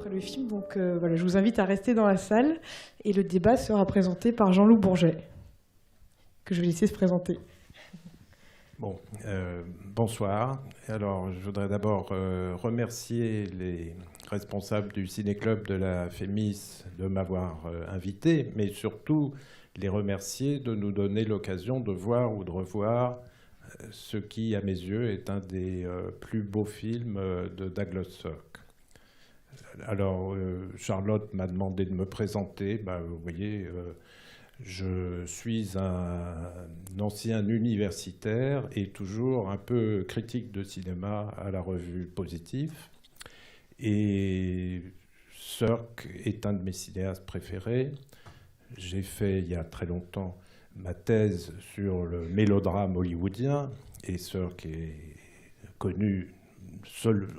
après le film. Donc voilà, je vous invite à rester dans la salle et le débat sera présenté par Jean-Loup Bourget, que je vais laisser se présenter. Bon, bonsoir. Alors, je voudrais d'abord remercier les responsables du Ciné-Club de la FEMIS de m'avoir invité, mais surtout les remercier de nous donner l'occasion de voir ou de revoir ce qui, à mes yeux, est un des plus beaux films de Douglas Sirk. Alors, Charlotte m'a demandé de me présenter. Vous voyez, je suis un ancien universitaire et toujours un peu critique de cinéma à la revue Positif. Et Sirk est un de mes cinéastes préférés. J'ai fait, il y a très longtemps, ma thèse sur le mélodrame hollywoodien. Et Sirk est connu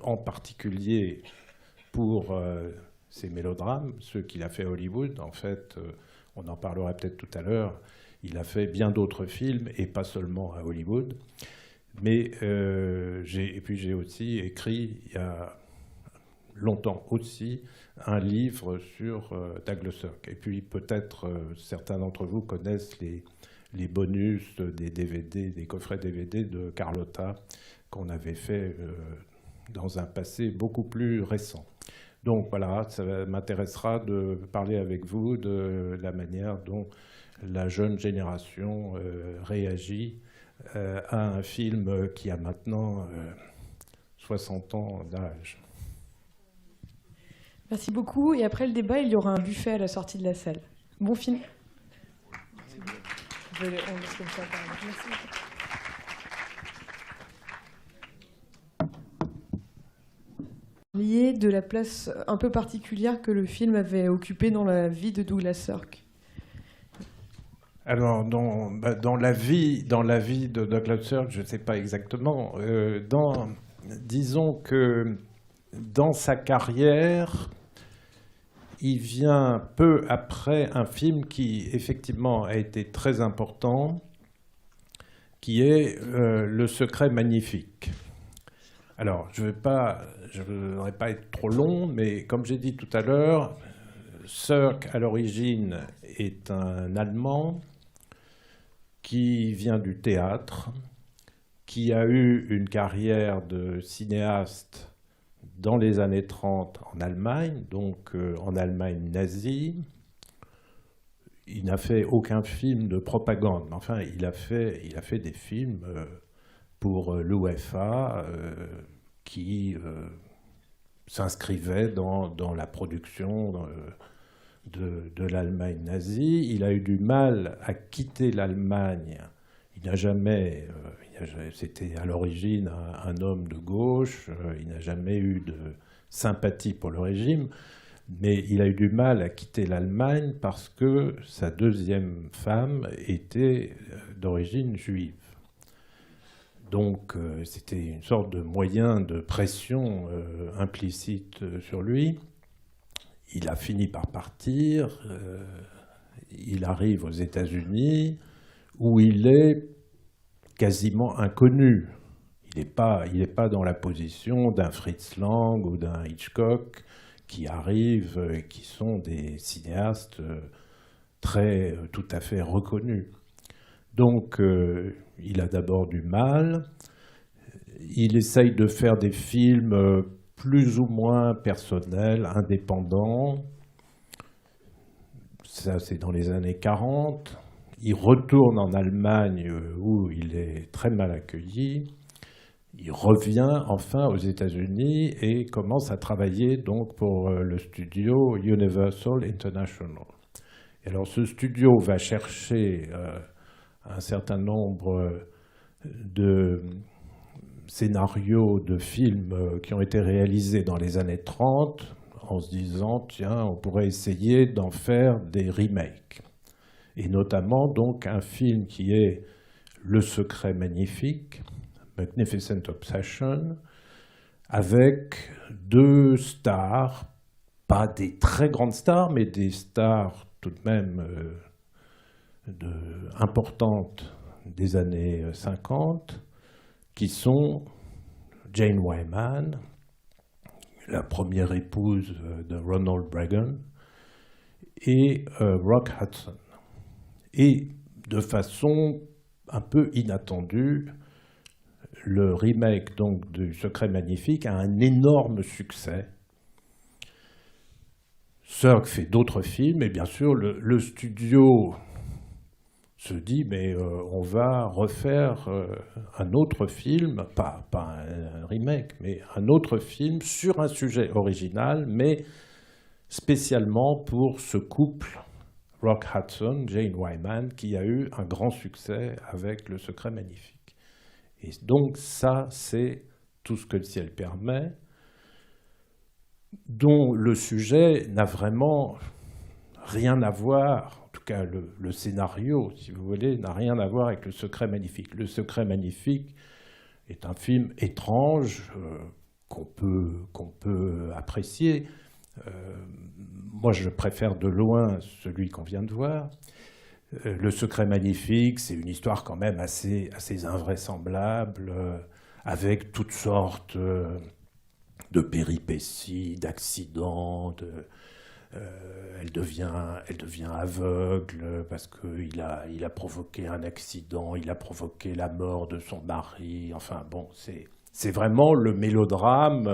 en particulier pour ses mélodrames, ceux qu'il a fait à Hollywood. En fait, on en parlera peut-être tout à l'heure, il a fait bien d'autres films, et pas seulement à Hollywood. Mais j'ai aussi écrit, il y a longtemps aussi, un livre sur Douglas Sirk. Et puis peut-être certains d'entre vous connaissent les bonus des DVD, des coffrets DVD de Carlotta, qu'on avait fait dans un passé beaucoup plus récent. Donc voilà, ça m'intéressera de parler avec vous de la manière dont la jeune génération réagit à un film qui a maintenant 60 ans d'âge. Merci beaucoup. Et après le débat, il y aura un buffet à la sortie de la salle. Bon film. Merci. Lié de la place un peu particulière que le film avait occupée dans la vie de Douglas Sirk. Alors, dans la vie de Douglas Sirk, je ne sais pas exactement. Disons que dans sa carrière, il vient peu après un film qui, effectivement, a été très important, qui est Le Secret Magnifique. Alors, je ne voudrais pas être trop long, mais comme j'ai dit tout à l'heure, Sirk, à l'origine, est un Allemand qui vient du théâtre, qui a eu une carrière de cinéaste dans les années 30 en Allemagne, donc en Allemagne nazie. Il n'a fait aucun film de propagande, mais enfin, il a fait des films pour l'UEFA qui s'inscrivait dans la production de l'Allemagne nazie. Il a eu du mal à quitter l'Allemagne. Il n'a jamais, c'était à l'origine un homme de gauche, il n'a jamais eu de sympathie pour le régime, mais il a eu du mal à quitter l'Allemagne parce que sa deuxième femme était d'origine juive. Donc c'était une sorte de moyen de pression implicite sur lui. Il a fini par partir, il arrive aux États-Unis où il est quasiment inconnu. Il n'est pas dans la position d'un Fritz Lang ou d'un Hitchcock qui arrivent et qui sont des cinéastes tout à fait reconnus. Donc il a d'abord du mal, il essaye de faire des films plus ou moins personnels, indépendants. Ça, c'est dans les années 40. Il retourne en Allemagne où il est très mal accueilli. Il revient enfin aux États-Unis et commence à travailler donc pour le studio Universal International. Et alors ce studio va chercher un certain nombre de scénarios de films qui ont été réalisés dans les années 30 en se disant, tiens, on pourrait essayer d'en faire des remakes. Et notamment donc un film qui est Le Secret Magnifique, Magnificent Obsession, avec deux stars, pas des très grandes stars, mais des stars tout de même importantes des années 50, qui sont Jane Wyman, la première épouse de Ronald Reagan, et Rock Hudson. Et de façon un peu inattendue, le remake donc, du Secret Magnifique a un énorme succès. Sirk fait d'autres films, et bien sûr, le studio se dit, mais on va refaire un autre film, pas un remake, mais un autre film sur un sujet original, mais spécialement pour ce couple, Rock Hudson, Jane Wyman, qui a eu un grand succès avec Le Secret Magnifique. Et donc ça, c'est Tout ce que le ciel permet, dont le sujet n'a vraiment rien à voir, en tout cas le scénario, si vous voulez, n'a rien à voir avec Le Secret Magnifique. Le Secret Magnifique est un film étrange qu'on peut apprécier. Moi, je préfère de loin celui qu'on vient de voir. Le Secret Magnifique, c'est une histoire quand même assez invraisemblable, avec toutes sortes de péripéties, d'accidents. Elle devient aveugle parce qu'il a provoqué un accident, il a provoqué la mort de son mari. Enfin bon, c'est vraiment le mélodrame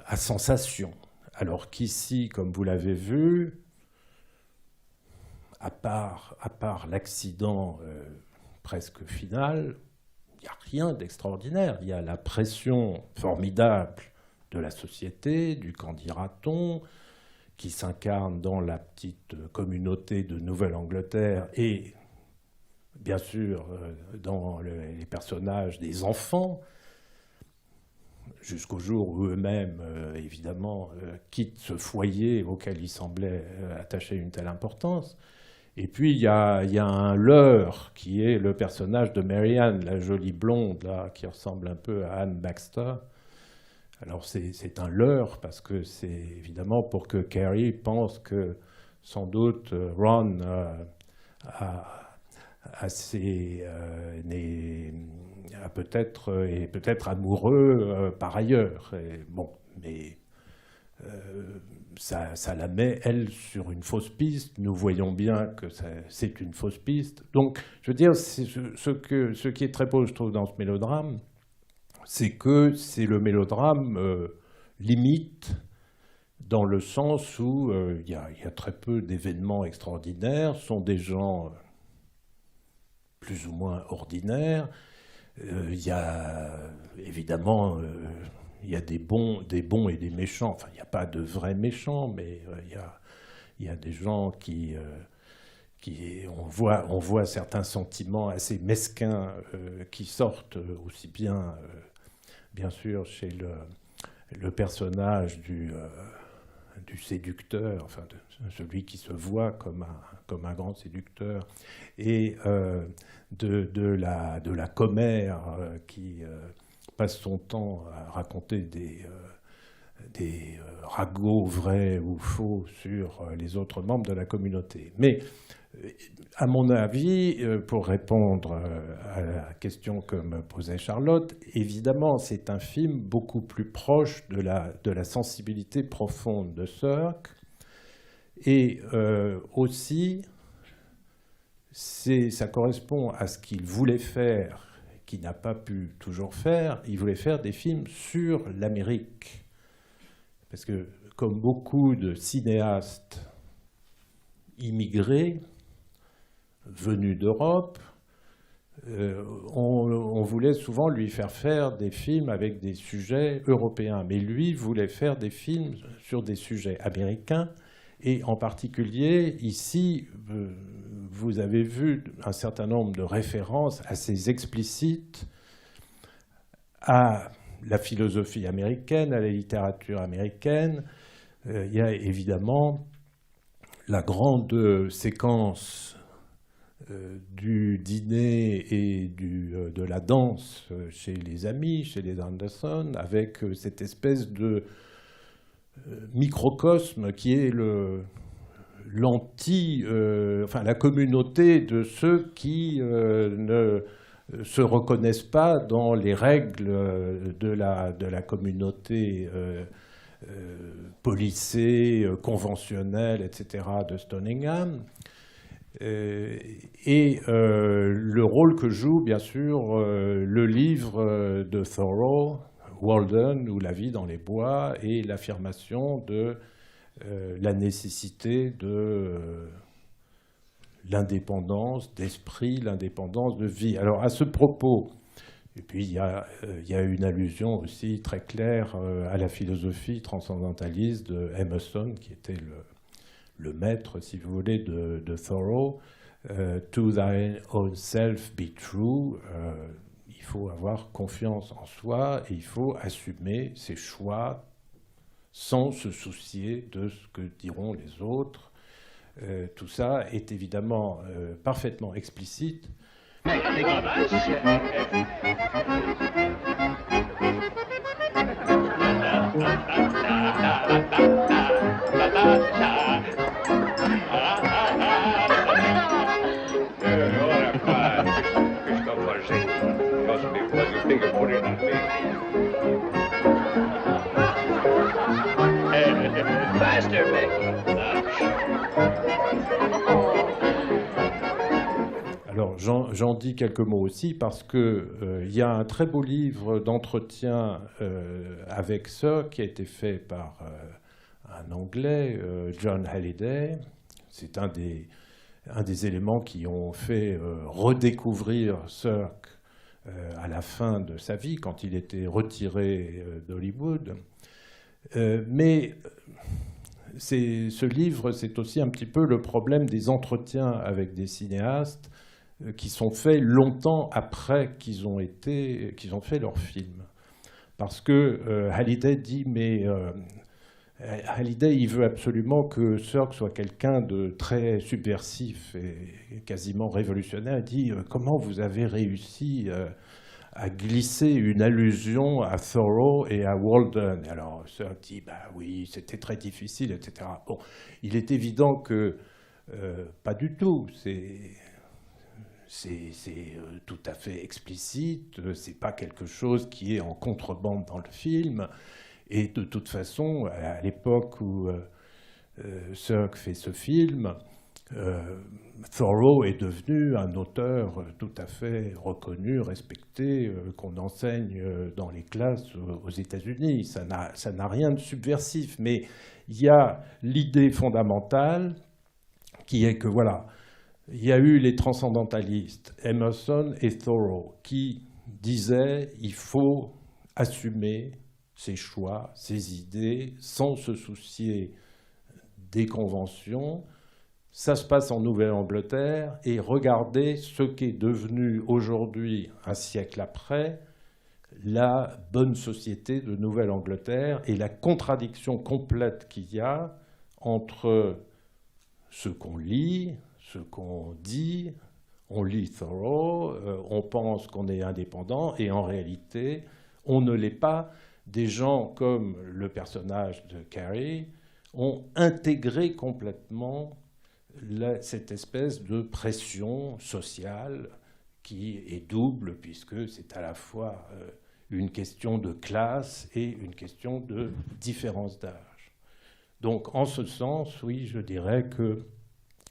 à sensation. Alors qu'ici, comme vous l'avez vu, à part l'accident presque final, il n'y a rien d'extraordinaire. Il y a la pression formidable de la société, du candidaton, qui s'incarne dans la petite communauté de Nouvelle-Angleterre et, bien sûr, dans les personnages des enfants, jusqu'au jour où eux-mêmes, évidemment, quittent ce foyer auquel ils semblaient attacher une telle importance. Et puis, il y a un leurre qui est le personnage de Marianne, la jolie blonde, là, qui ressemble un peu à Anne Baxter. Alors, c'est un leurre parce que c'est évidemment pour que Carrie pense que, sans doute, Ron est peut-être amoureux par ailleurs. Et, bon, mais ça la met, elle, sur une fausse piste. Nous voyons bien que c'est une fausse piste. Donc, je veux dire, ce qui est très beau, je trouve, dans ce mélodrame, c'est que c'est le mélodrame limite, dans le sens où il y a très peu d'événements extraordinaires, ce sont des gens plus ou moins ordinaires. Il y a évidemment il y a des bons et des méchants. Enfin, il n'y a pas de vrais méchants, mais il y a des gens qui on voit certains sentiments assez mesquins qui sortent aussi bien, bien sûr, chez le personnage du séducteur, enfin celui qui se voit comme un grand séducteur, et de la commère qui passe son temps à raconter des ragots vrais ou faux sur les autres membres de la communauté. Mais à mon avis, pour répondre à la question que me posait Charlotte, évidemment, c'est un film beaucoup plus proche de la sensibilité profonde de Sirk. Et aussi, ça correspond à ce qu'il voulait faire, qu'il n'a pas pu toujours faire. Il voulait faire des films sur l'Amérique. Parce que, comme beaucoup de cinéastes immigrés, venus d'Europe, on voulait souvent lui faire des films avec des sujets européens. Mais lui voulait faire des films sur des sujets américains. Et en particulier, ici, vous avez vu un certain nombre de références assez explicites à la philosophie américaine, à la littérature américaine. Il y a évidemment la grande séquence du dîner et de la danse chez les amis, chez les Anderson, avec cette espèce de microcosme qui est la communauté de ceux qui ne se reconnaissent pas dans les règles de la communauté policée, conventionnelle, etc. de Stoningham. Et le rôle que joue, bien sûr, le livre de Thoreau, Walden, ou La vie dans les bois, et l'affirmation de la nécessité de l'indépendance d'esprit, l'indépendance de vie. Alors, à ce propos, et puis il y a une allusion aussi très claire à la philosophie transcendentaliste de Emerson, qui était le maître, si vous voulez, de Thoreau. To thine own self be true. Il faut avoir confiance en soi et il faut assumer ses choix sans se soucier de ce que diront les autres. Tout ça est évidemment parfaitement explicite. Alors, j'en dis quelques mots aussi parce qu'il y a un très beau livre d'entretien avec Sir qui a été fait par un Anglais, John Halliday. C'est un des éléments qui ont fait redécouvrir Cirque à la fin de sa vie, quand il était retiré d'Hollywood. Mais ce livre, c'est aussi un petit peu le problème des entretiens avec des cinéastes qui sont faits longtemps après qu'ils ont fait leur film. Parce que Halliday dit, mais Halliday, il veut absolument que Cirque soit quelqu'un de très subversif et quasiment révolutionnaire. Il dit, comment vous avez réussi à glisser une allusion à Thoreau et à Walden? Alors Cirque dit, bah oui, c'était très difficile, etc. Bon, il est évident que pas du tout. C'est tout à fait explicite, c'est pas quelque chose qui est en contrebande dans le film. Et de toute façon, à l'époque où Cirque fait ce film, Thoreau est devenu un auteur tout à fait reconnu, respecté, qu'on enseigne dans les classes aux États-Unis. Ça n'a rien de subversif, mais il y a l'idée fondamentale qui est que, voilà, il y a eu les transcendantalistes, Emerson et Thoreau, qui disaient il faut assumer ses choix, ses idées, sans se soucier des conventions. Ça se passe en Nouvelle-Angleterre, et regardez ce qu'est devenu aujourd'hui, un siècle après, la bonne société de Nouvelle-Angleterre et la contradiction complète qu'il y a entre ce qu'on lit, ce qu'on dit. On lit Thoreau, on pense qu'on est indépendant, et en réalité, on ne l'est pas. Des gens comme le personnage de Carrie ont intégré complètement cette espèce de pression sociale qui est double, puisque c'est à la fois une question de classe et une question de différence d'âge. Donc, en ce sens, oui, je dirais que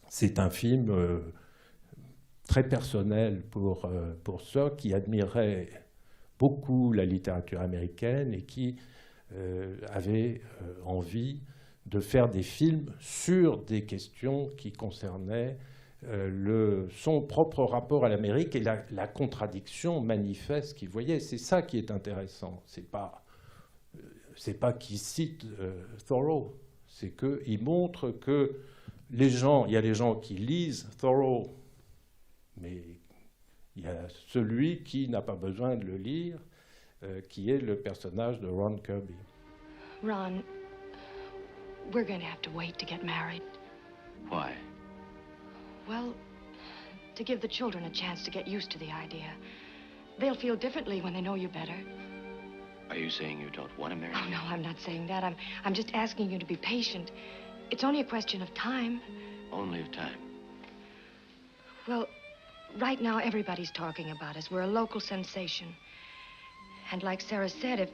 c'est un film très personnel pour ceux qui admiraient beaucoup la littérature américaine et qui avaient envie de faire des films sur des questions qui concernaient son propre rapport à l'Amérique et la contradiction manifeste qu'il voyait. C'est ça qui est intéressant. C'est pas qu'il cite Thoreau, c'est qu'il montre que il y a les gens qui lisent Thoreau, mais il y a celui qui n'a pas besoin de le lire, qui est le personnage de Ron Kirby. Ron, we're going to have to wait to get married. Why? Well, to give the children a chance to get used to the idea. They'll feel differently when they know you better. Are you saying you don't want to marry Oh, me? no, I'm not saying that. I'm just asking you to be patient. It's only a question of time. Only of time. Well, right now everybody's talking about us. We're a local sensation. And like Sarah said,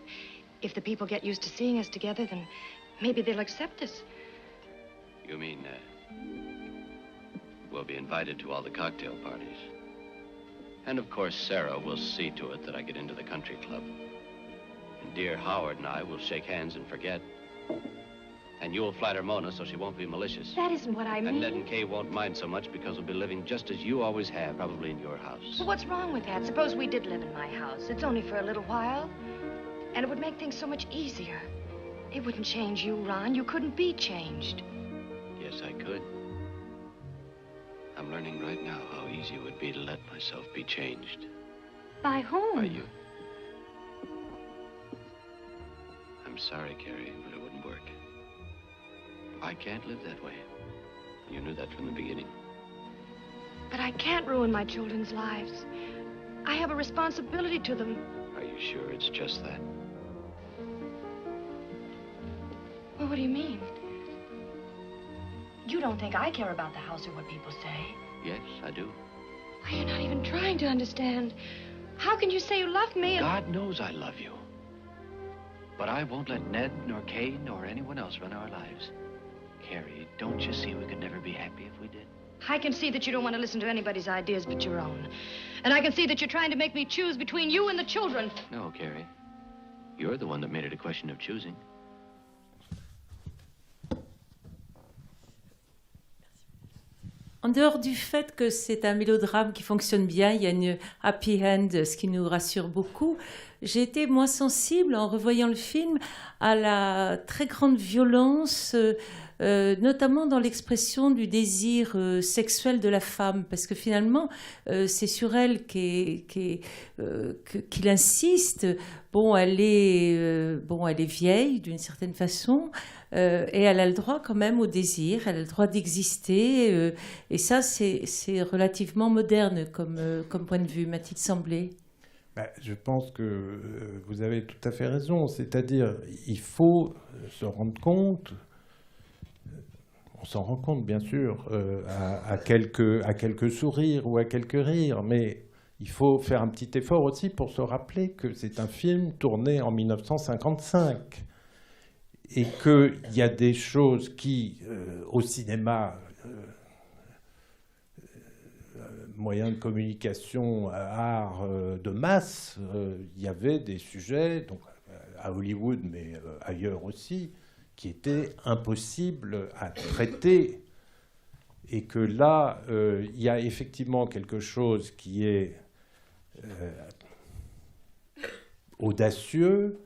if the people get used to seeing us together, then maybe they'll accept us. You mean, we'll be invited to all the cocktail parties. And of course, Sarah will see to it that I get into the country club. And dear Howard and I will shake hands and forget. And you'll flatter Mona so she won't be malicious. That isn't what I mean. And Ned and Kay won't mind so much because we'll be living just as you always have, probably in your house. Well, what's wrong with that? Suppose we did live in my house. It's only for a little while. And it would make things so much easier. It wouldn't change you, Ron. You couldn't be changed. Yes, I could. I'm learning right now how easy it would be to let myself be changed. By whom? By you. I'm sorry, Carrie, but it wouldn't work. I can't live that way. You knew that from the beginning. But I can't ruin my children's lives. I have a responsibility to them. Are you sure it's just that? Well, what do you mean? You don't think I care about the house or what people say? Yes, I do. Why, you're not even trying to understand. How can you say you love me and... God knows I love you. But I won't let Ned, nor Kay, nor anyone else run our lives. Carrie, don't you see we could never be happy if we did? I can see that you don't want to listen to anybody's ideas but your own. And I can see that you're trying to make me choose between you and the children. No, Carrie. You're the one that made it a question of choosing. En dehors du fait que c'est un mélodrame qui fonctionne bien, il y a une happy end, ce qui nous rassure beaucoup, j'ai été moins sensible en revoyant le film à la très grande violence, notamment dans l'expression du désir sexuel de la femme, parce que finalement, c'est sur elle qu'il insiste. Bon, elle est vieille d'une certaine façon, et elle a le droit quand même au désir, elle a le droit d'exister, et ça, c'est relativement moderne comme point de vue, m'a-t-il semblé. Je pense que vous avez tout à fait raison, c'est-à-dire il faut se rendre compte, on s'en rend compte bien sûr à quelques sourires ou à quelques rires, mais il faut faire un petit effort aussi pour se rappeler que c'est un film tourné en 1955 et qu'il y a des choses qui, au cinéma, moyen de communication, art de masse, il y avait des sujets, donc, à Hollywood, mais ailleurs aussi, qui étaient impossibles à traiter. Et que là, il y a effectivement quelque chose qui est audacieux,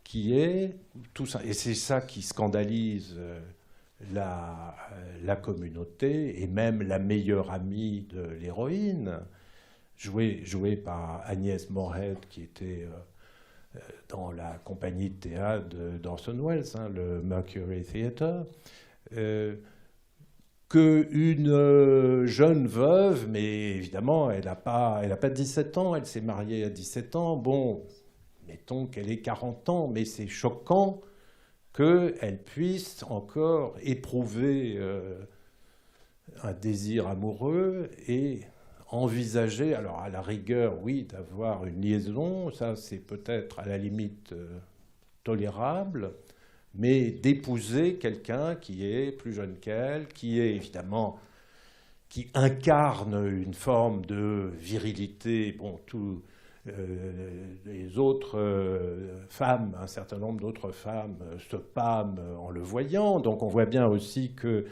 qui est tout ça. Et c'est ça qui scandalise la communauté, et même la meilleure amie de l'héroïne, jouée par Agnès Morhead, qui était dans la compagnie de théâtre d'Orson Welles, le Mercury Theatre, qu'une jeune veuve, mais évidemment, elle n'a pas 17 ans, elle s'est mariée à 17 ans, bon, mettons qu'elle ait 40 ans, mais c'est choquant qu'elle puisse encore éprouver un désir amoureux et envisager, alors à la rigueur, oui, d'avoir une liaison, ça c'est peut-être à la limite tolérable, mais d'épouser quelqu'un qui est plus jeune qu'elle, qui est évidemment, qui incarne une forme de virilité, bon, les autres femmes, un certain nombre d'autres femmes se pâment en le voyant. Donc on voit bien aussi que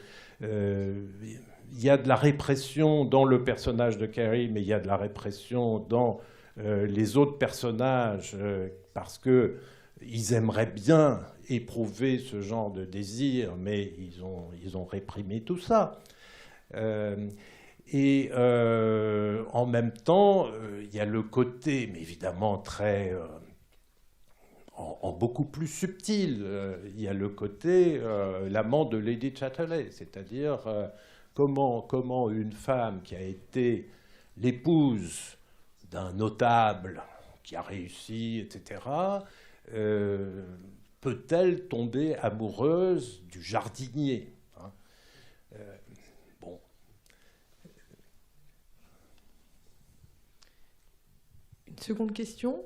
il y a de la répression dans le personnage de Carrie, mais il y a de la répression dans les autres personnages parce qu'ils aimeraient bien éprouver ce genre de désir, mais ils ont réprimé tout ça. Et en même temps, il y a le côté, mais évidemment très, en beaucoup plus subtil, il y a le côté l'amant de Lady Chatterley, c'est-à-dire comment une femme qui a été l'épouse d'un notable qui a réussi, etc., peut-elle tomber amoureuse du jardinier, hein. Bon. seconde question.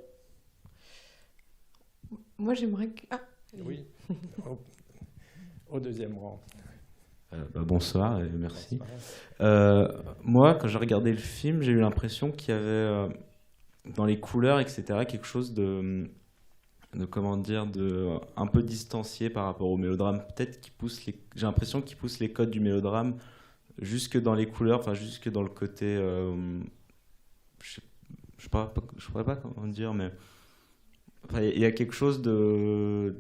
Moi, j'aimerais que... Ah, oui, au deuxième rang. Bonsoir et merci. Moi, quand j'ai regardé le film, j'ai eu l'impression qu'il y avait dans les couleurs, etc., quelque chose de comment dire, un peu distancié par rapport au mélodrame. Peut-être j'ai l'impression qu'il pousse les codes du mélodrame jusque dans les couleurs, enfin jusque dans le côté, je pourrais pas comment dire, mais enfin, il y a quelque chose de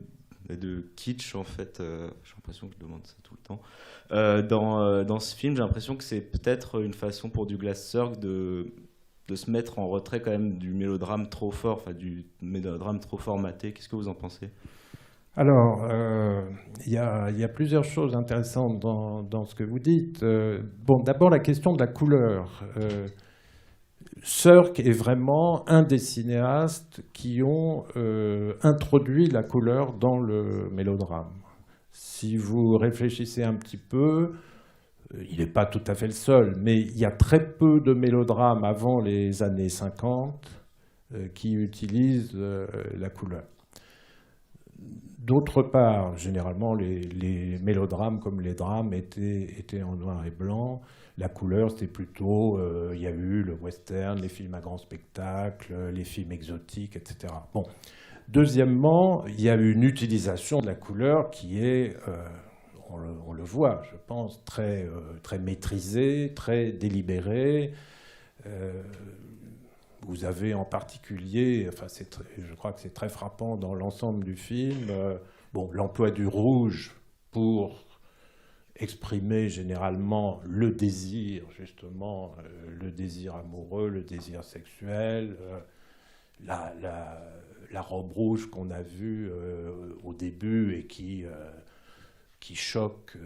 kitsch en fait. J'ai l'impression que je demande ça tout le temps. Dans ce film, j'ai l'impression que c'est peut-être une façon pour Douglas Sirk de se mettre en retrait quand même du mélodrame trop fort, enfin du mélodrame trop formaté. Qu'est-ce que vous en pensez ? Alors, il y a plusieurs choses intéressantes dans ce que vous dites. Bon, d'abord la question de la couleur. Sirk est vraiment un des cinéastes qui ont introduit la couleur dans le mélodrame. Si vous réfléchissez un petit peu, il n'est pas tout à fait le seul, mais il y a très peu de mélodrames avant les années 50 qui utilisent la couleur. D'autre part, généralement, les mélodrames comme les drames étaient en noir et blanc. La couleur, c'était plutôt, il y a eu le western, les films à grand spectacle, les films exotiques, etc. Bon. Deuxièmement, il y a une utilisation de la couleur qui est, on le voit, je pense, très maîtrisée, très délibérée. Vous avez en particulier, enfin, je crois que c'est très frappant dans l'ensemble du film, l'emploi du rouge pour exprimer généralement le désir, justement, le désir amoureux, le désir sexuel, la robe rouge qu'on a vue au début et qui choque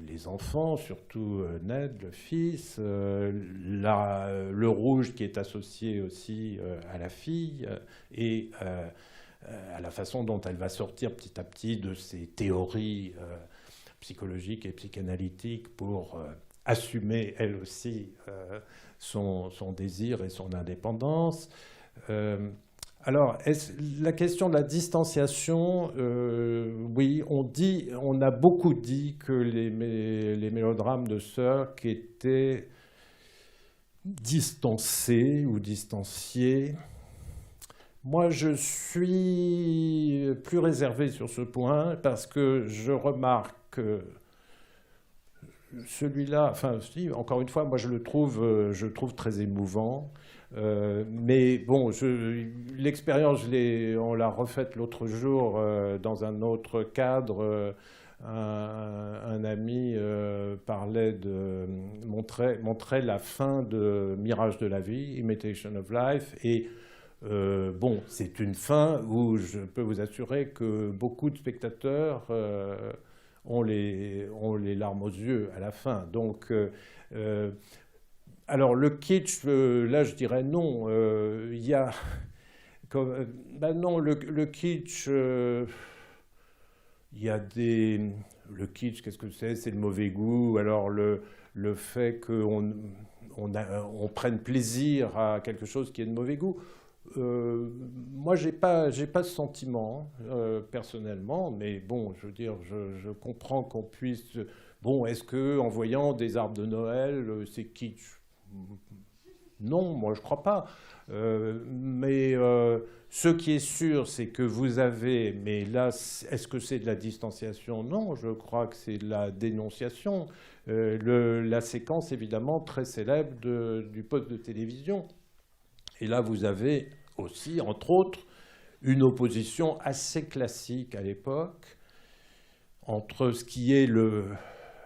les enfants, surtout Ned, le fils, le rouge qui est associé aussi à la fille et à la façon dont elle va sortir petit à petit de ses théories psychologiques et psychanalytiques pour assumer elle aussi son désir et son indépendance. Alors, la question de la distanciation, oui, on a beaucoup dit que les mélodrames de Sirk étaient distancés ou distanciés. Moi, je suis plus réservé sur ce point parce que je remarque que celui-là, enfin, encore une fois, moi je le trouve très émouvant. Mais bon, l'expérience, on l'a refaite l'autre jour dans un autre cadre. Un ami montrait la fin de Mirage de la vie, Imitation of Life, et c'est une fin où je peux vous assurer que beaucoup de spectateurs ont les larmes aux yeux à la fin. Donc, alors le kitsch, là je dirais non. Il y a, non, le kitsch, il y a le kitsch, qu'est-ce que c'est ? C'est le mauvais goût. Alors le fait qu'on prenne plaisir à quelque chose qui est de mauvais goût. Moi, j'ai pas ce sentiment personnellement, mais bon, je veux dire, je comprends qu'on puisse. Bon, est-ce que en voyant des arbres de Noël, c'est kitsch ? Non, moi je crois pas. Mais ce qui est sûr, c'est que vous avez. Mais là, est-ce que c'est de la distanciation ? Non, je crois que c'est de la dénonciation. La séquence évidemment très célèbre du poste de télévision. Et là, vous avez aussi, entre autres, une opposition assez classique à l'époque entre ce qui est le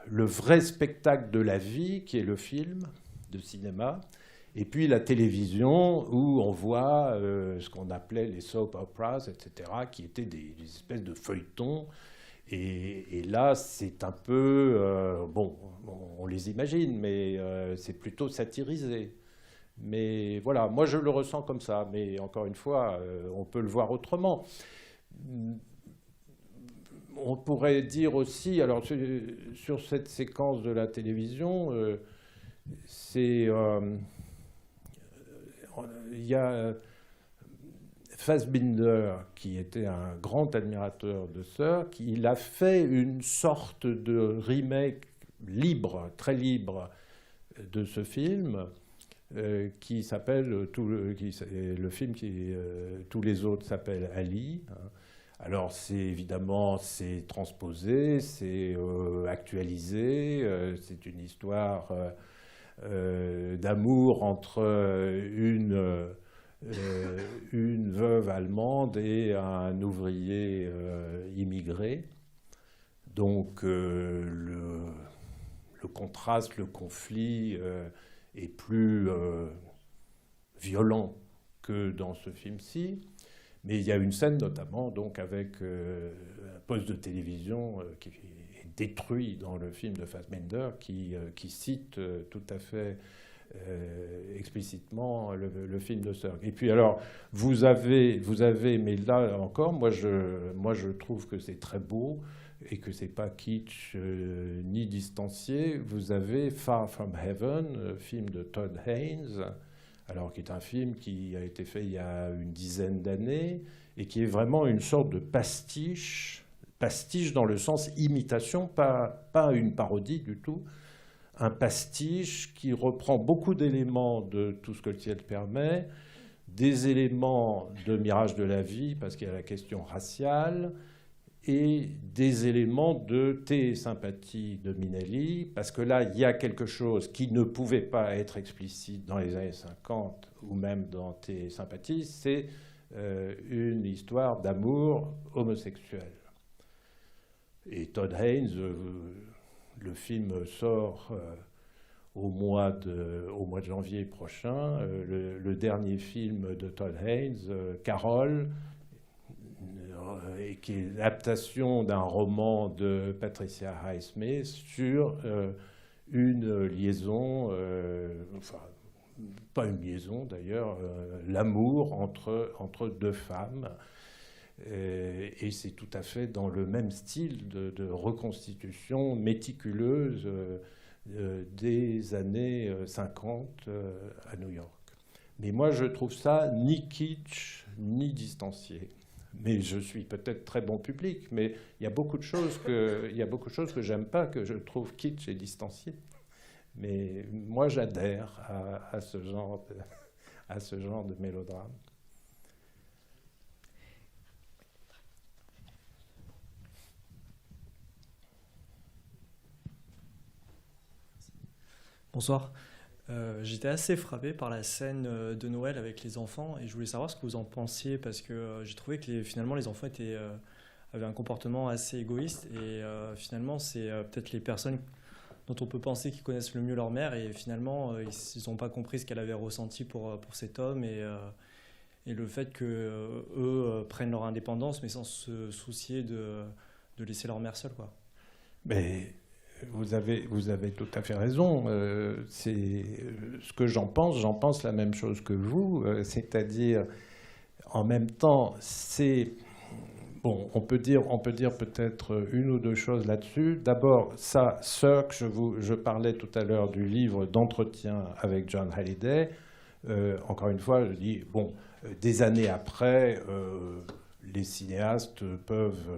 vrai spectacle de la vie, qui est le film de cinéma, et puis la télévision, où on voit ce qu'on appelait les soap operas, etc., qui étaient des espèces de feuilletons. Et là, c'est un peu... on les imagine, mais c'est plutôt satirisé. Mais voilà, moi je le ressens comme ça, mais encore une fois, on peut le voir autrement. On pourrait dire aussi, alors sur cette séquence de la télévision, il y a Fassbinder, qui était un grand admirateur de Sirk, il a fait une sorte de remake libre, très libre, de ce film, qui s'appelle, le film Tous les autres s'appellent Ali. Alors c'est évidemment, c'est transposé, c'est actualisé, c'est une histoire d'amour entre une veuve allemande et un ouvrier immigré. Donc le contraste, le conflit est plus violent que dans ce film-ci. Mais il y a une scène notamment donc, avec un poste de télévision qui est détruit dans le film de Fassbinder, qui cite tout à fait explicitement le film de Sirk. Et puis alors, vous avez, mais là encore, moi je trouve que c'est très beau et que c'est pas kitsch ni distancié. Vous avez Far From Heaven, film de Todd Haynes, alors qui est un film qui a été fait il y a une dizaine d'années et qui est vraiment une sorte de pastiche dans le sens imitation, pas une parodie du tout, un pastiche qui reprend beaucoup d'éléments de Tout ce que le ciel permet, des éléments de Mirage de la vie, parce qu'il y a la question raciale, et des éléments de Thé et sympathie de Minnelli, parce que là, il y a quelque chose qui ne pouvait pas être explicite dans les années 50, ou même dans Thé et sympathie, c'est une histoire d'amour homosexuel. Et Todd Haynes, le film sort au mois de janvier prochain, le dernier film de Todd Haynes, Carol, et qui est l'adaptation d'un roman de Patricia Highsmith sur une liaison, enfin, pas une liaison d'ailleurs, l'amour entre deux femmes. Et c'est tout à fait dans le même style de reconstitution méticuleuse des années 50 à New York. Mais moi, je trouve ça ni kitsch, ni distancié. Mais je suis peut-être très bon public, mais il y a beaucoup de choses que j'aime pas, que je trouve kitsch et distancié. Mais moi, j'adhère à ce genre de mélodrame. Bonsoir. J'étais assez frappé par la scène de Noël avec les enfants et je voulais savoir ce que vous en pensiez parce que j'ai trouvé que finalement les enfants avaient un comportement assez égoïste et finalement c'est peut-être les personnes dont on peut penser qu'ils connaissent le mieux leur mère et finalement ils n'ont pas compris ce qu'elle avait ressenti pour cet homme et le fait qu'eux prennent leur indépendance mais sans se soucier de laisser leur mère seule, quoi. Mais vous avez tout à fait raison. C'est ce que j'en pense la même chose que vous, c'est-à-dire en même temps, c'est bon, on peut dire peut-être une ou deux choses là-dessus. D'abord, ça, Sirk, je parlais tout à l'heure du livre d'entretien avec John Halliday. Encore une fois, je dis bon, des années après, les cinéastes peuvent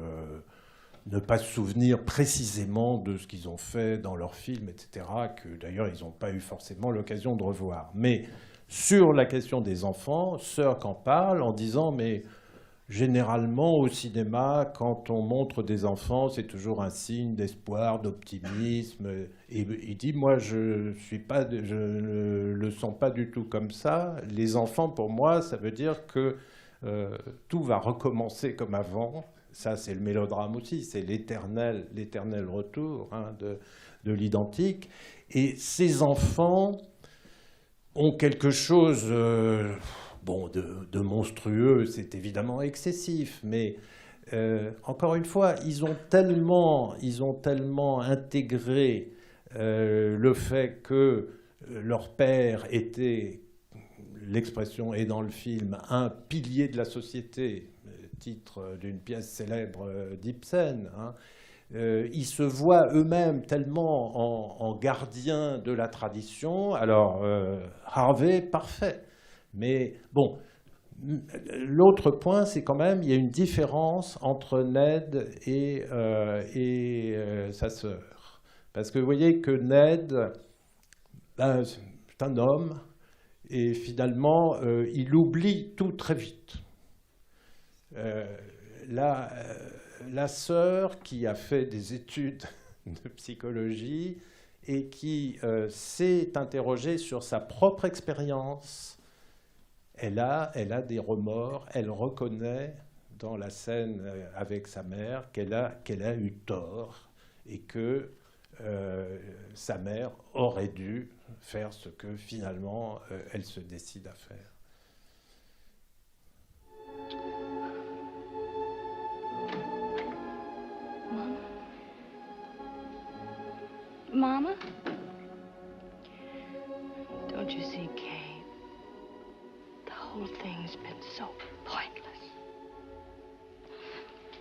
ne pas se souvenir précisément de ce qu'ils ont fait dans leurs films, etc., que d'ailleurs ils n'ont pas eu forcément l'occasion de revoir. Mais sur la question des enfants, Sirk en parle en disant mais généralement au cinéma, quand on montre des enfants, c'est toujours un signe d'espoir, d'optimisme. Et il dit moi je ne le sens pas du tout comme ça. Les enfants pour moi ça veut dire que tout va recommencer comme avant. Ça, c'est le mélodrame aussi, c'est l'éternel retour de l'identique. Et ces enfants ont quelque chose de monstrueux, c'est évidemment excessif, mais encore une fois, ils ont tellement intégré le fait que leur père était, l'expression est dans le film, un pilier de la société, titre d'une pièce célèbre d'Ibsen. Ils se voient eux-mêmes tellement en gardiens de la tradition. Alors, Harvey, parfait. Mais bon, l'autre point, c'est quand même, il y a une différence entre Ned et sa sœur. Parce que vous voyez que Ned, ben, c'est un homme, et finalement, il oublie tout très vite. La sœur qui a fait des études de psychologie et qui s'est interrogée sur sa propre expérience, elle a des remords, elle reconnaît dans la scène avec sa mère qu'elle a eu tort et que sa mère aurait dû faire ce que finalement elle se décide à faire. Mama? Don't you see, Kay? The whole thing's been so pointless.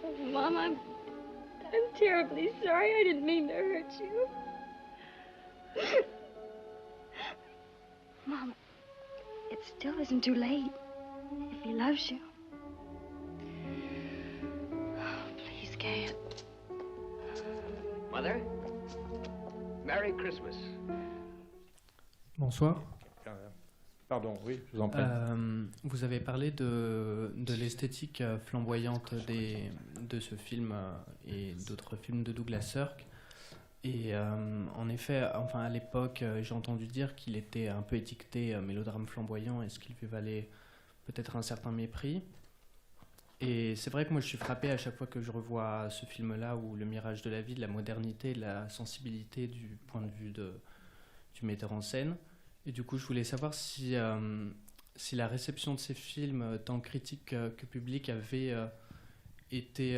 Oh, Mom, I'm terribly sorry. I didn't mean to hurt you. Mom, it still isn't too late if he loves you. Oh, please, Kay. Mother? Merry Christmas. Bonsoir. Pardon, oui, je vous en prie. Vous avez parlé de l'esthétique flamboyante de ce film et d'autres films de Douglas Sirk. Et en effet, enfin, à l'époque, j'ai entendu dire qu'il était un peu étiqueté mélodrame flamboyant et ce qui lui valait peut-être un certain mépris. Et c'est vrai que moi je suis frappé à chaque fois que je revois ce film-là où le mirage de la vie, de la modernité, de la sensibilité du point de vue du metteur en scène. Et du coup je voulais savoir si la réception de ces films, tant critique que public, avait été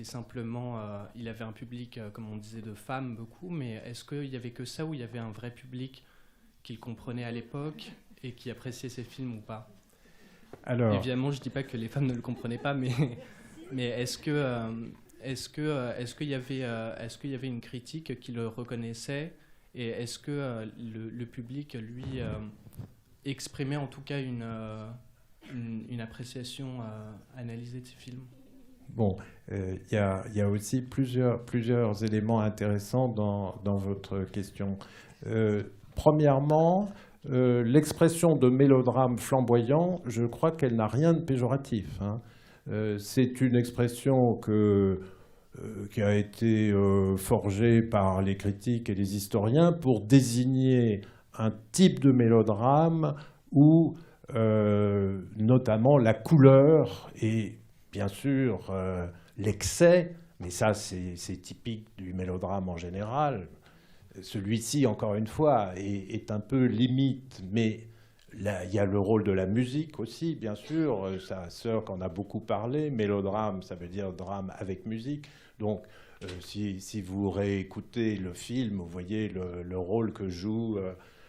simplement... il avait un public, comme on disait, de femmes beaucoup, mais est-ce qu'il n'y avait que ça ou il y avait un vrai public qui le comprenait à l'époque et qui appréciait ces films ou pas ? Alors, évidemment, je ne dis pas que les femmes ne le comprenaient pas, mais est-ce qu'il y avait une critique qui le reconnaissait et est-ce que le public, lui, exprimait en tout cas une appréciation analysée de ces films ? Bon, il y a aussi plusieurs éléments intéressants dans votre question. Premièrement, l'expression de mélodrame flamboyant, je crois qu'elle n'a rien de péjoratif, hein. C'est une expression qui a été forgée par les critiques et les historiens pour désigner un type de mélodrame où notamment la couleur et bien sûr l'excès, mais ça c'est typique du mélodrame en général. Celui-ci, encore une fois, est un peu limite, mais là, il y a le rôle de la musique aussi, bien sûr. Sa sœur en a beaucoup parlé. Mélodrame, ça veut dire drame avec musique. Donc, si vous réécoutez le film, vous voyez le rôle que joue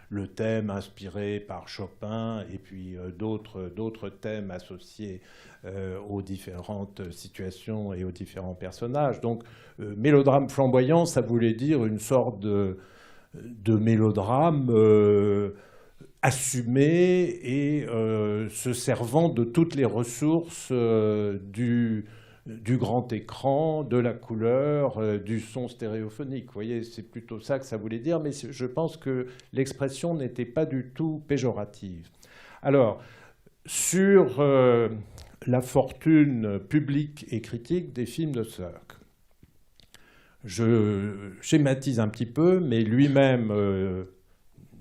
le thème inspiré par Chopin et puis d'autres thèmes associés aux différentes situations et aux différents personnages. Donc, mélodrame flamboyant, ça voulait dire une sorte de mélodrame assumé et se servant de toutes les ressources du grand écran, de la couleur, du son stéréophonique. Vous voyez, c'est plutôt ça que ça voulait dire, mais je pense que l'expression n'était pas du tout péjorative. Alors, sur la fortune publique et critique des films de Sirk, je schématise un petit peu, mais lui-même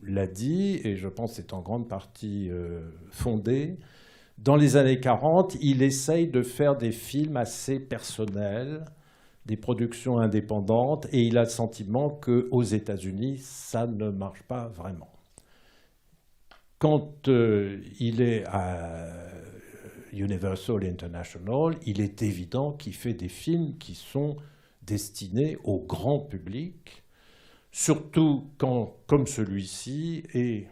l'a dit, et je pense que c'est en grande partie fondé. Dans les années 40, il essaye de faire des films assez personnels, des productions indépendantes, et il a le sentiment qu'aux États-Unis, ça ne marche pas vraiment. Quand il est à Universal International, il est évident qu'il fait des films qui sont destinés au grand public, surtout quand, comme celui-ci et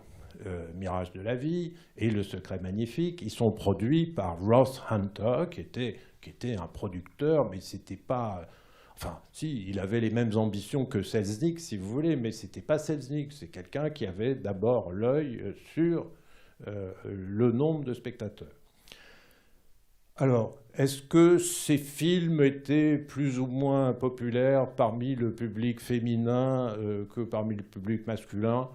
Mirage de la vie et Le secret magnifique, ils sont produits par Ross Hunter, qui était un producteur, mais c'était pas... Enfin, si, il avait les mêmes ambitions que Selznick, si vous voulez, mais c'était pas Selznick, c'est quelqu'un qui avait d'abord l'œil sur le nombre de spectateurs. Alors, est-ce que ces films étaient plus ou moins populaires parmi le public féminin que parmi le public masculin?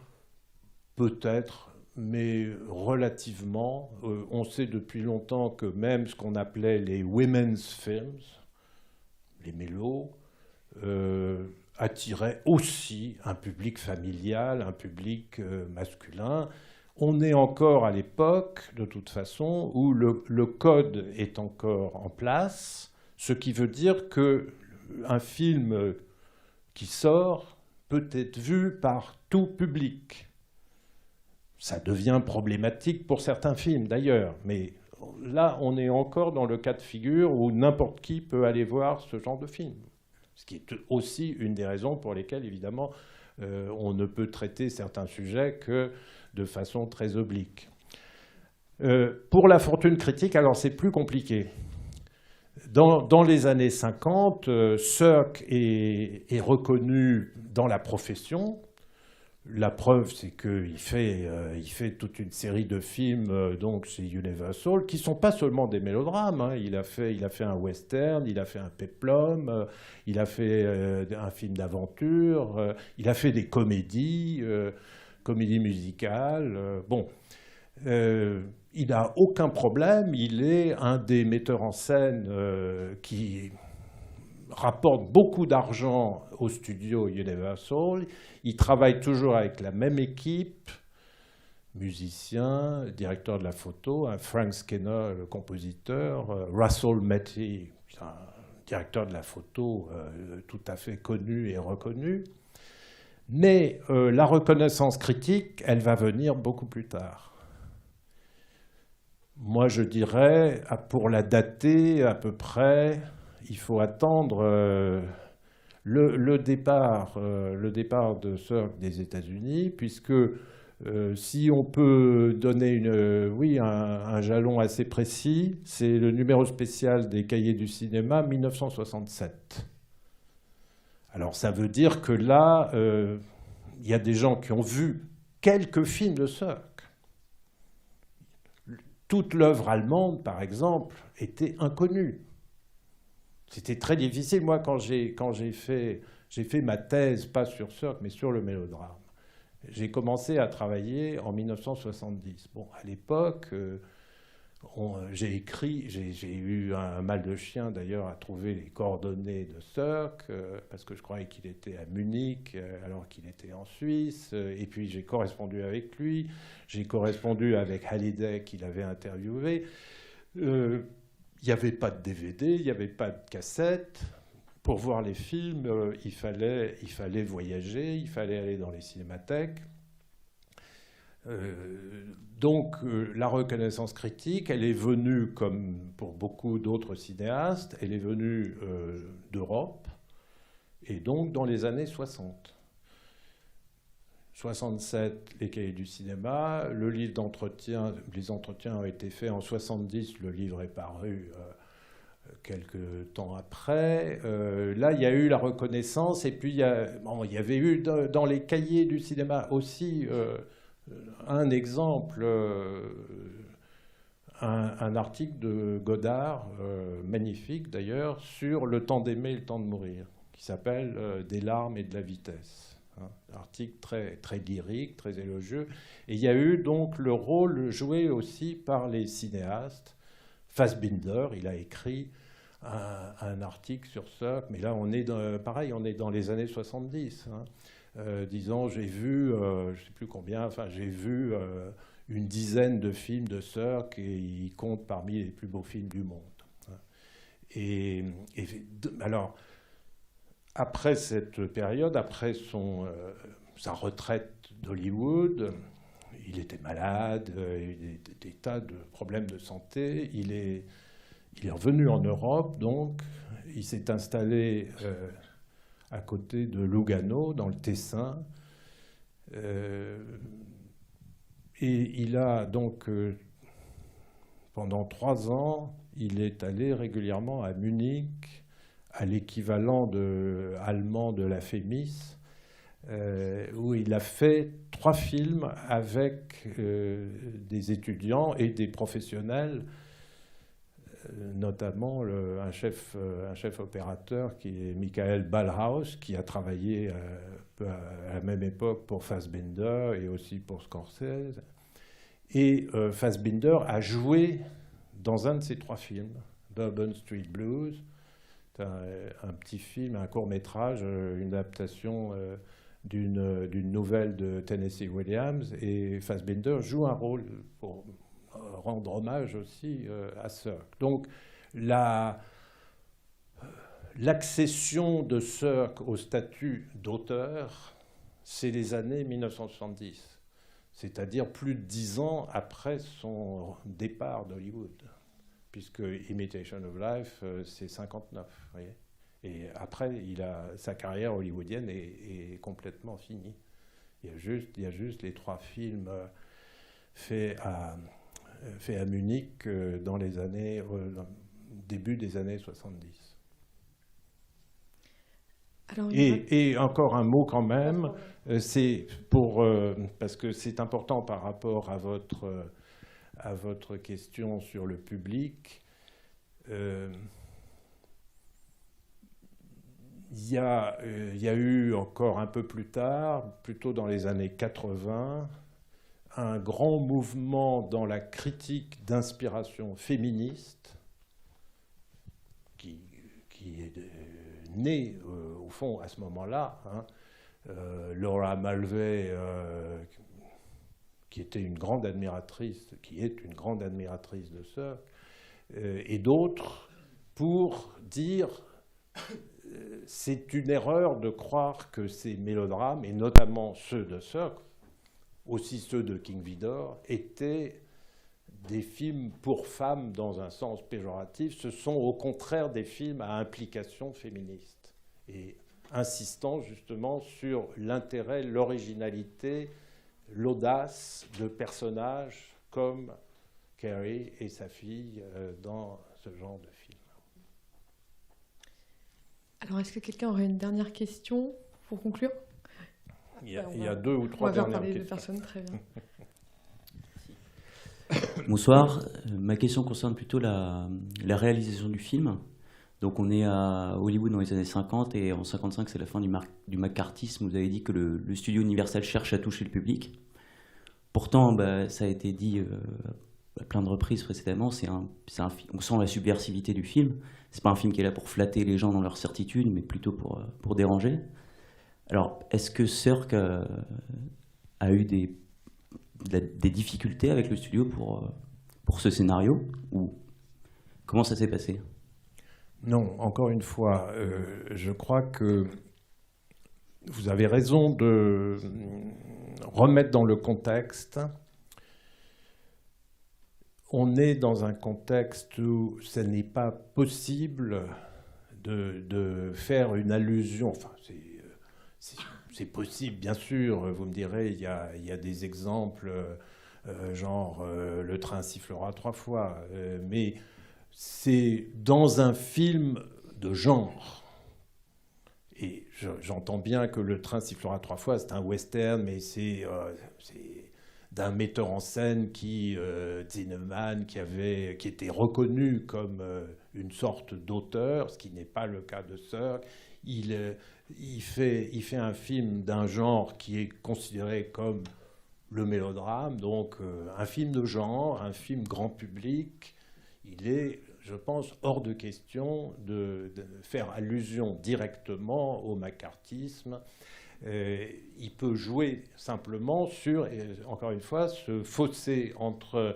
Peut-être, mais relativement. On sait depuis longtemps que même ce qu'on appelait les women's films, les mélos, attiraient aussi un public familial, un public masculin. On est encore à l'époque, de toute façon, où le code est encore en place, ce qui veut dire qu'un film qui sort peut être vu par tout public. Ça devient problématique pour certains films, d'ailleurs, mais là, on est encore dans le cas de figure où n'importe qui peut aller voir ce genre de film. Ce qui est aussi une des raisons pour lesquelles, évidemment, on ne peut traiter certains sujets que de façon très oblique. Pour la fortune critique, alors c'est plus compliqué. Dans les années 50, Sirk est reconnu dans la profession. La preuve, c'est qu'il fait toute une série de films donc chez Universal, qui ne sont pas seulement des mélodrames. Hein. Il a fait un western, il a fait un peplum, il a fait un film d'aventure, il a fait des comédies musicales. Il n'a aucun problème. Il est un des metteurs en scène qui rapporte beaucoup d'argent au studio Universal. Il travaille toujours avec la même équipe, musicien, directeur de la photo, Frank Skinner, le compositeur, Russell Metty, un directeur de la photo tout à fait connu et reconnu. Mais la reconnaissance critique, elle va venir beaucoup plus tard. Moi, je dirais, pour la dater à peu près, il faut attendre le départ de Sirk des États-Unis, puisque si on peut donner un jalon assez précis, c'est le numéro spécial des Cahiers du cinéma 1967. Alors ça veut dire que là, il y a des gens qui ont vu quelques films de Sirk. Toute l'œuvre allemande, par exemple, était inconnue. C'était très difficile. Moi, quand j'ai fait ma thèse, pas sur Sirk, mais sur le mélodrame, j'ai commencé à travailler en 1970. Bon, à l'époque, j'ai eu un mal de chien d'ailleurs à trouver les coordonnées de Sirk, parce que je croyais qu'il était à Munich alors qu'il était en Suisse. Et puis j'ai correspondu avec lui, j'ai correspondu avec Hallyday qu'il avait interviewé. Il n'y avait pas de DVD, il n'y avait pas de cassette. Pour voir les films, il fallait voyager, il fallait aller dans les cinémathèques. Donc la reconnaissance critique, elle est venue, comme pour beaucoup d'autres cinéastes, elle est venue d'Europe, et donc dans les années 60. 67, les Cahiers du cinéma, le livre d'entretien, les entretiens ont été faits en 70, le livre est paru quelques temps après. Là, il y a eu la reconnaissance, et puis il y avait eu dans les Cahiers du cinéma aussi un exemple, un article de Godard, magnifique d'ailleurs, sur le temps d'aimer et le temps de mourir, qui s'appelle Des larmes et de la vitesse. Un article très, très lyrique, très élogieux. Et il y a eu donc le rôle joué aussi par les cinéastes. Fassbinder, il a écrit un article sur ça, mais là on est dans les années 70. Disons, j'ai vu, je ne sais plus combien, j'ai vu une dizaine de films de Sirk, et il compte parmi les plus beaux films du monde. Alors, après cette période, après sa retraite d'Hollywood, il était malade, il a eu des tas de problèmes de santé. Il est revenu en Europe, donc il s'est installé à côté de Lugano, dans le Tessin. Et il a donc, pendant 3 ans, il est allé régulièrement à Munich, à l'équivalent allemand de la FEMIS, où il a fait 3 films avec des étudiants et des professionnels notamment un chef opérateur qui est Michael Ballhaus, qui a travaillé à la même époque pour Fassbinder et aussi pour Scorsese. Et Fassbinder a joué dans un de ces 3 films, Bourbon Street Blues. C'est un petit film, un court-métrage, une adaptation d'une nouvelle de Tennessee Williams. Et Fassbinder joue un rôle pour rendre hommage aussi à Sirk. Donc l'accession de Sirk au statut d'auteur, c'est les années 1970, c'est-à-dire plus de 10 ans après son départ d'Hollywood, puisque Imitation of Life, c'est 59, vous voyez. Et après, sa carrière hollywoodienne est complètement finie. Il y a juste les 3 films faits à Munich dans les années, début des années 70. Alors, et encore un mot quand même, c'est parce que c'est important par rapport à votre question sur le public. Il y a eu encore un peu plus tard, plutôt dans les années 80, un grand mouvement dans la critique d'inspiration féministe qui est né, au fond, à ce moment-là. Laura Mulvey, qui est une grande admiratrice de Sirk, et d'autres, pour dire c'est une erreur de croire que ces mélodrames, et notamment ceux de Sirk, aussi ceux de King Vidor, étaient des films pour femmes dans un sens péjoratif. Ce sont au contraire des films à implication féministe, et insistant justement sur l'intérêt, l'originalité, l'audace de personnages comme Carrie et sa fille dans ce genre de film. Alors, est-ce que quelqu'un aurait une dernière question pour conclure ? Il y a 2 ou 3 dernières questions. De personnes, très bien. Bonsoir. Ma question concerne plutôt la réalisation du film. Donc on est à Hollywood dans les années 50 et en 55 c'est la fin du McCarthyisme. Vous avez dit que le studio Universal cherche à toucher le public. Pourtant, ça a été dit à plein de reprises précédemment, on sent la subversivité du film. C'est pas un film qui est là pour flatter les gens dans leur certitude, mais plutôt pour déranger. Alors, est-ce que Sirk a eu des difficultés avec le studio pour ce scénario, ou comment ça s'est passé ? Non, encore une fois, je crois que vous avez raison de remettre dans le contexte. On est dans un contexte où ce n'est pas possible de faire une allusion. Enfin, c'est possible, bien sûr. Vous me direz, il y a des exemples, genre le train sifflera 3 fois, mais c'est dans un film de genre. Et j'entends bien que le train sifflera 3 fois, c'est un western, mais c'est d'un metteur en scène Zinnemann, qui était reconnu comme une sorte d'auteur, ce qui n'est pas le cas de Sirk. Il fait un film d'un genre qui est considéré comme le mélodrame, donc un film de genre, un film grand public. Il est, je pense, hors de question de faire allusion directement au macartisme. Il peut jouer simplement sur, encore une fois, ce fossé entre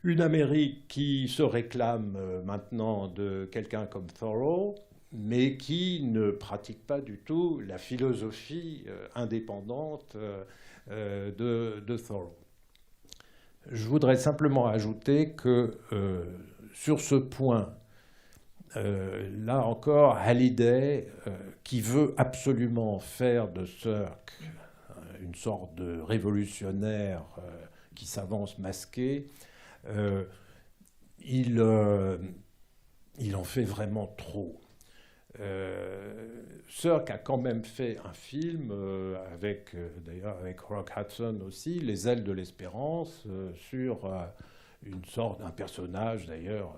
une Amérique qui se réclame maintenant de quelqu'un comme Thoreau, mais qui ne pratique pas du tout la philosophie indépendante de Thoreau. Je voudrais simplement ajouter que sur ce point, là encore, Hallyday, qui veut absolument faire de Sirk une sorte de révolutionnaire qui s'avance masqué, il en fait vraiment trop. Sirk a quand même fait un film, d'ailleurs avec Rock Hudson aussi, Les ailes de l'espérance, sur une sorte d'un personnage d'ailleurs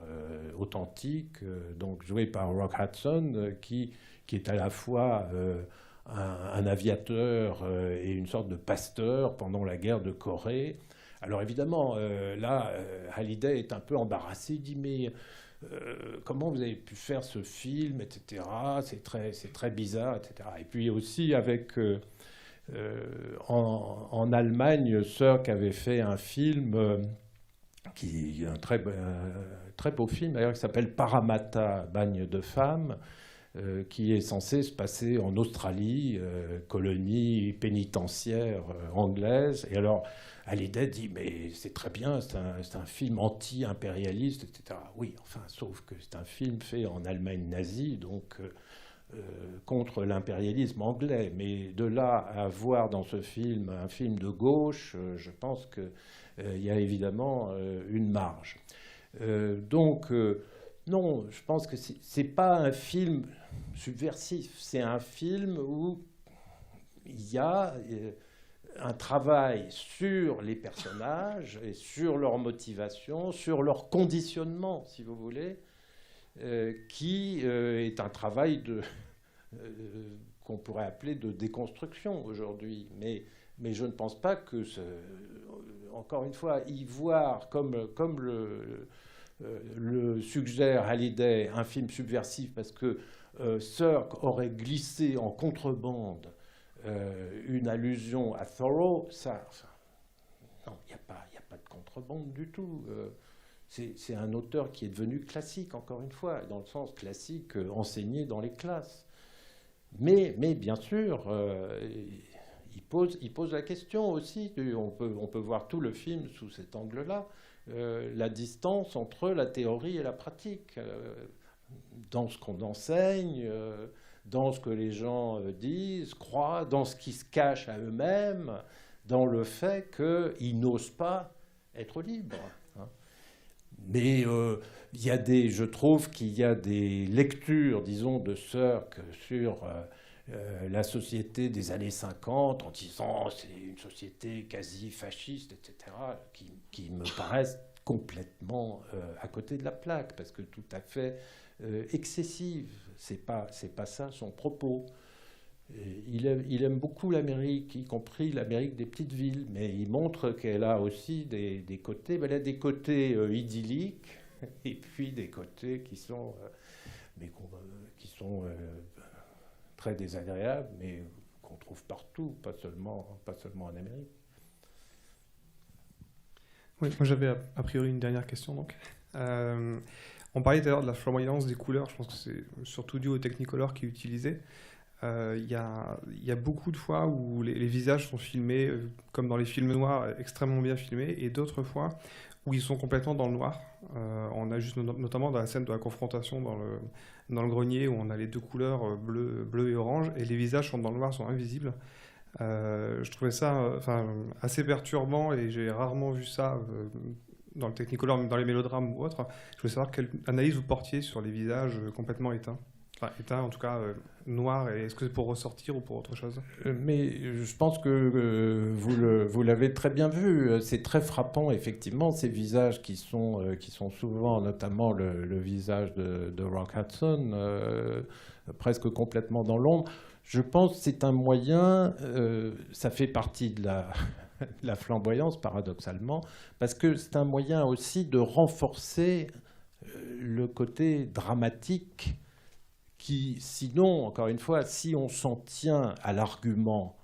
authentique, donc joué par Rock Hudson, qui est à la fois un aviateur et une sorte de pasteur pendant la guerre de Corée. Alors évidemment, là, Hallyday est un peu embarrassé, il dit mais comment vous avez pu faire ce film, etc. C'est très bizarre, etc. Et puis aussi avec en Allemagne, Sirk avait fait un film un très beau film d'ailleurs qui s'appelle Parramatta, bagne de femmes, qui est censé se passer en Australie, colonie pénitentiaire anglaise. Et alors, Hallyday dit, mais c'est très bien, c'est un film anti-impérialiste, etc. Oui, enfin, sauf que c'est un film fait en Allemagne nazie, donc contre l'impérialisme anglais. Mais de là à voir dans ce film un film de gauche, je pense qu'il y a évidemment une marge. Non, je pense que c'est pas un film subversif, c'est un film où il y a un travail sur les personnages et sur leur motivation, sur leur conditionnement, si vous voulez, qui est un travail qu'on pourrait appeler de déconstruction aujourd'hui. Mais je ne pense pas que, encore une fois, y voir comme le suggère Hallyday, un film subversif, parce que Sirk aurait glissé en contrebande une allusion à Thoreau, non, il n'y a pas de contrebande du tout. C'est un auteur qui est devenu classique, encore une fois, dans le sens classique enseigné dans les classes. Mais bien sûr, il pose la question aussi, on peut voir tout le film sous cet angle-là, la distance entre la théorie et la pratique, dans ce qu'on enseigne, dans ce que les gens disent, croient, dans ce qui se cache à eux-mêmes, dans le fait qu'ils n'osent pas être libres. Mais je trouve qu'il y a des lectures, disons, de Sirk sur la société des années 50, en disant c'est une société quasi fasciste, etc., qui me paraissent complètement à côté de la plaque, parce que tout à fait excessive. C'est pas ça son propos. Il aime beaucoup l'Amérique, y compris l'Amérique des petites villes, mais il montre qu'elle a aussi des côtés. Elle a des côtés idylliques et puis des côtés qui sont très désagréables, mais qu'on trouve partout, pas seulement en Amérique. Oui, moi j'avais a priori une dernière question donc. On parlait d'ailleurs de la flamboyance des couleurs, je pense que c'est surtout dû au Technicolor qui est utilisé. Il y a beaucoup de fois où les visages sont filmés, comme dans les films noirs, extrêmement bien filmés, et d'autres fois où ils sont complètement dans le noir. On a juste notamment dans la scène de la confrontation dans le grenier, où on a les deux couleurs, bleu et orange, et les visages sont dans le noir, sont invisibles. Je trouvais ça assez perturbant, et j'ai rarement vu ça dans le Technicolor, même dans les mélodrames ou autres. Je voulais savoir quelle analyse vous portiez sur les visages complètement éteints. Enfin, éteint, en tout cas noir, et est-ce que c'est pour ressortir ou pour autre chose? Mais je pense que vous l'avez très bien vu. C'est très frappant, effectivement, ces visages qui sont souvent, notamment le visage de Rock Hudson, presque complètement dans l'ombre. Je pense que c'est un moyen, ça fait partie de la flamboyance, paradoxalement, parce que c'est un moyen aussi de renforcer le côté dramatique qui, sinon, encore une fois, si on s'en tient à l'argument,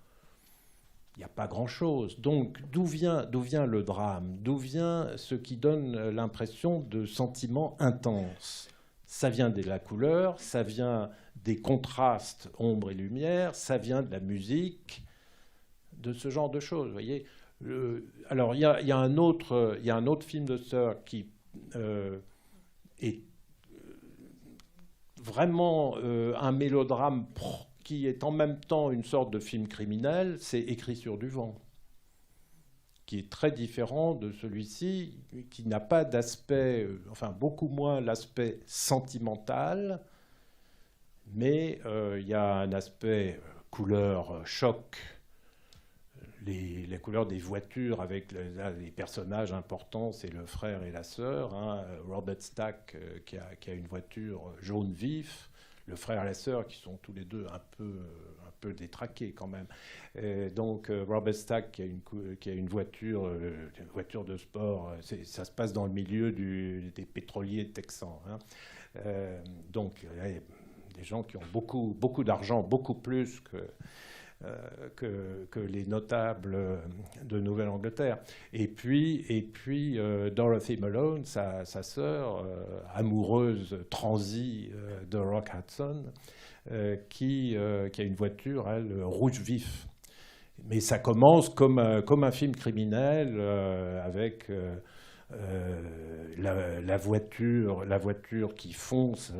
il n'y a pas grand-chose. Donc, d'où vient le drame? D'où vient ce qui donne l'impression de sentiments intenses? Ça vient de la couleur, ça vient des contrastes ombre et lumière, ça vient de la musique, de ce genre de choses. Vous voyez. Alors, il y a un autre film de Sirk qui est vraiment un mélodrame qui est en même temps une sorte de film criminel, c'est Écrit sur du vent, qui est très différent de celui-ci, qui n'a pas d'aspect, beaucoup moins l'aspect sentimental, mais il y a un aspect couleur choc. les couleurs des voitures avec les personnages importants, c'est le frère et la sœur. Hein. Robert Stack qui a une voiture jaune vif, le frère et la sœur qui sont tous les deux un peu détraqués quand même. Donc Robert Stack qui a une voiture de sport, ça se passe dans le milieu des pétroliers texans. Hein. Donc des gens qui ont beaucoup d'argent, beaucoup plus que les notables de Nouvelle-Angleterre. Et puis Dorothy Malone, sa sœur, amoureuse transie de Rock Hudson, qui a une voiture, elle, rouge vif. Mais ça commence comme un film criminel avec la voiture qui fonce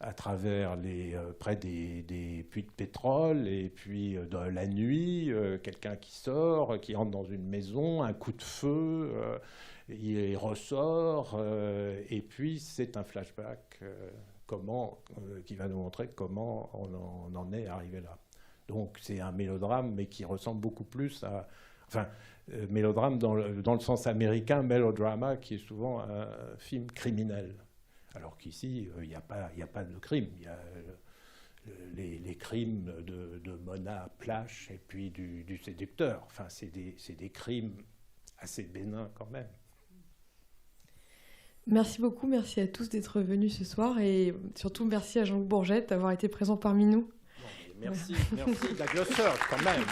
à travers près des puits de pétrole, et puis dans la nuit, quelqu'un qui sort, qui entre dans une maison, un coup de feu, il ressort, et puis c'est un flashback qui va nous montrer comment on en est arrivé là. Donc c'est un mélodrame, mais qui ressemble beaucoup plus à... Enfin, mélodrame dans le sens américain, melodrama, qui est souvent un film criminel. Alors qu'ici, il n'y a pas de crime. Il y a les crimes de Mona Plash et puis du séducteur. Enfin, c'est des crimes assez bénins quand même. Merci beaucoup, merci à tous d'être venus ce soir et surtout merci à Jean-Luc Bourget d'avoir été présent parmi nous. Merci de la Glosseur quand même.